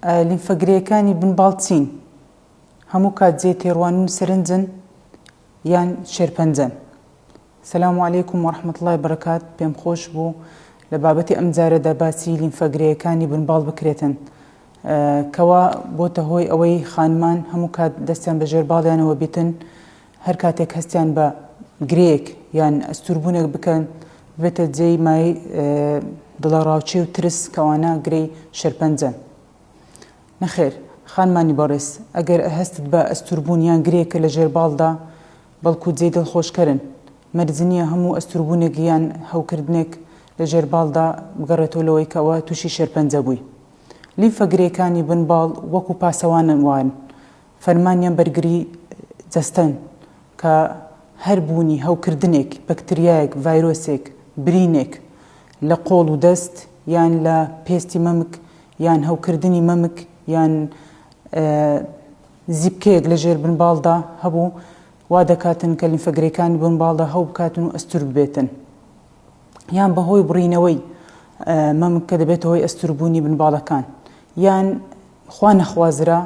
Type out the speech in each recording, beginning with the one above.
لیمفەگرەیەکانی بنباڵچین هەموو کات جێ تێڕوانین سەرنجن یان شێرپەنجەن. سەلام عەلەیکوم وەڕەحمەتوڵڵی وبەرەکات. پێم خۆش بوو لە بابەتی ئەم جارەدا باسی لیمفەگرەیەکانی بنباڵ بکرێتن کەوا بۆتە هۆی ئەوەی خانمان هەموو کات دەستیان بە ژێرباڵیانەوە بیتن، هەر کاتێک هەستیان بە گرەیەک یان ئەستوربوونێک بکەن بێتە جێی مای دڵەڕاوچێ و ترس کەوانە گرەی شێرپەنجەن. نەخێر خانمانی بەڕێز، ئەگەر هەستت بە ئەستوربوون یان گرەیەکە لە ژێرباڵدا بەڵکو جێی دڵخۆشکەرن، مەرجە نییە هەموو ئەستوربوونێک یان هەوکردنێک لە ژێرباڵدا بگەڕێتەوە لەوەی کەەوە تووشی شێرپەنجە بووی. لیمفەگرەیەکانی بنباڵ وەکو پاسەوانن وان فەرمانیان بەرگری جەستەن کە هەر بوونی هەوکردنێک، بەکتریایەک، ڤایرۆسێک، برینێک لە قۆڵ و دەست یان لە پێستی مەمک یان هەوکردنی مەمک یان زیبکەیەک لە ژێر بنباڵدا هەبوو وا دەکاتن کە لیمفەگرەیەکانی بنباڵدا هەو بکاتن و ئەستور ببێتن، یان بەهۆی بڕینەوەی مەمک کە دەبێتە هۆی ئەستوربوونی بنباڵەکان، یان خوا نەخوازرا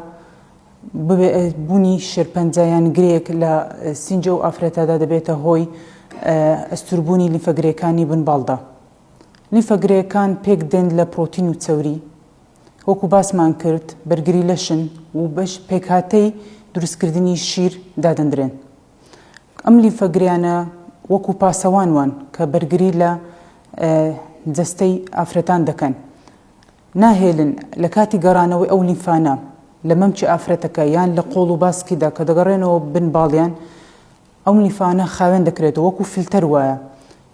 بوونی شێرپەنجە یان گرەیەک لە سینجە و ئافرەتەدا دەبێتە هۆی ئەستوربوونی لیمفەگرەیەکانی بنباڵدا. لیمفەگرەیەکان پێک دێن لە پرۆتین و چەوری، وەکو باسمان کرد بەرگری لەشن و بەش پێکهاتەی دروستکردنی شیر دادەندرێن. ئەم لیمفەگرەیانە وەکو پاسەوان وان کە بەرگری لە جەستەی ئافرەتان دەکەن، ناهێلن لە کاتی گەڕانەوەی ئەو لیمفانە لە مەمچی ئافرەتەکە یان لە قۆڵ و باسکیدا کە دەگەڕێنەوە بنباڵیان، ئەو لیمفانە خاوێن دەکرێتەوە وەکو فیلتەر وایە،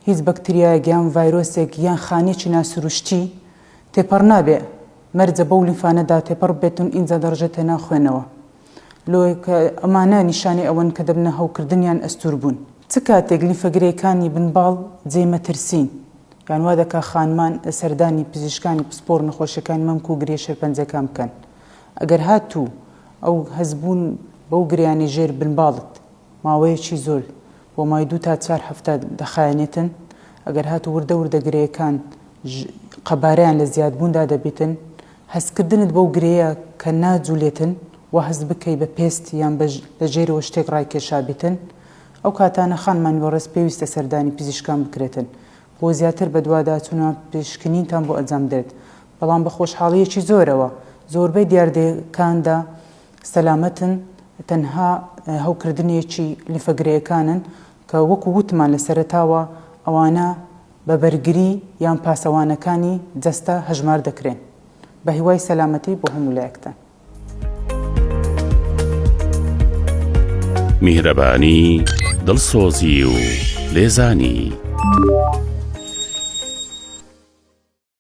هیچ بەکتریایەک یان ڤایرۆسێک یان خانێکی ناسروشتی تێپەڕ نابێ، مەرجە بەو لیمفانەدا تێپەڕ بێتون ئینجا دەڕژێتە ناو خوێنەوە. لۆی کە ئەمانە نیشانەی ئەوەن کە دەبنە هەوکردنیان ئەستور بوون. چ کاتێک لیمفەگرەیەکانی بنباڵ جێمەترسین یان وا دەکا خانمان سەردانی پزیشکانی پسپۆڕ نەخۆشیەکانی مەمک و گرێ شێرپەنجەکان بکەن. ئەگەر هاتوو ئەو هەزبوون بەو گریانی ژێر بنباڵت ماوەیەکی زۆر بۆ مای 2 تا 4 هەفتە دەخایەنێتن، ئەگەر هاتوو وردە وردە گرەیەکان قەبارەیان لە زیادبووندا دەبێتن، هەستکردنت بەو گرەیە کە ناجوولێتن و هەست بکەی بە پێست یان لە ژێرەوە شتێک ڕایکێشابێتن، ئەو کاتانە خانمانی بەڕێز پێویستە سەردانی پزیشکان بکرێتن بۆ زیاتر بە دوواداچوونە پێشکەنینتان بۆ ئەنجام دێت. بەڵام بە خۆشحاڵیەکی زۆرەوە زۆربەی دیاردەکاندا سەلامەتن، تەنها هەوکردنێکی لیمفەگرەیەکانن کە وەکو وتمان لە سەرەتاوە ئەوانە بە بەرگری یان پاسەوانەکانی جەستە هەژمار دەکرێن. بە هیوای سەلامەتی بۆ هەموو لایەکتان. میهرەبانی، دڵسۆزی و لێزانی.